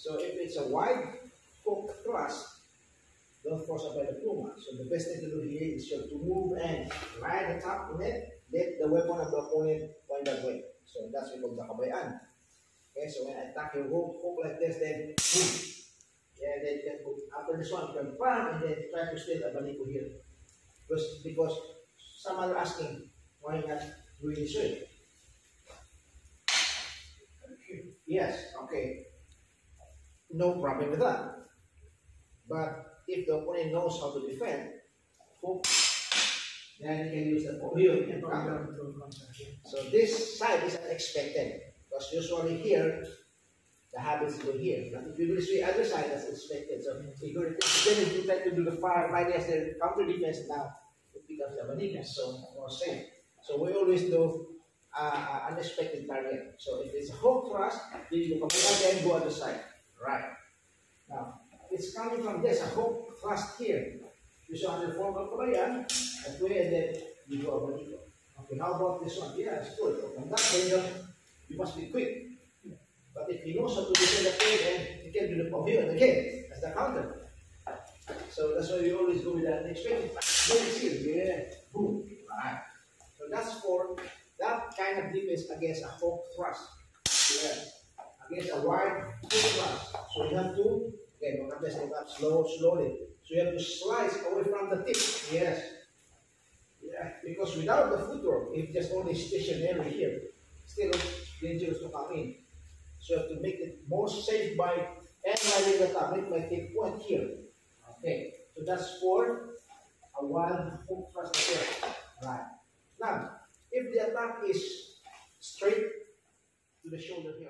So if it's a wide hook thrust, don't force up by the pluma. So the best thing to do here is to move and lie the top on it, let the weapon of the opponent point that way. So that's what we call the kabayan. Okay, so when I attack your hook like this, then boom. Yeah, then you can go after this one, you can bam, and then try to steal a baniko here. Because some are asking, why not doing this way? Yes, okay. No problem with that. But if the opponent knows how to defend, hook, then you can use the here and counter. So this side is unexpected. Because usually here, the habits go here. But if you do this way, other side, that's expected. So if you try to do the far right as the counter defense now, it becomes a banana, so more safe. So we always do unexpected target. So if it's a hook thrust, then you come again, go other side. Right. Now, it's coming from this, a hook thrust here. You saw on the form of kabayan, that way, and then you go over here. Okay, how about this one? Yeah, it's good. From that angle, you must be quick. But if he knows how to defend the play, then you can do the pavilion again. That's the counter. So that's why we always go with that unexpected. Here, yeah, boom. Right. So that's for that kind of defense against a hook thrust. Yeah. Against a wide hook thrust. So you have to, again, don't just look up slowly. So you have to slice away from the tip. Yes. Yeah. Because without the footwork, if just only stationary here, still dangerous to come in. So you have to make it more safe by analyzing the top. Make my tip point here. Okay. So that's for a wide hook thrust here. Right. Now, if the attack is straight to the shoulder here,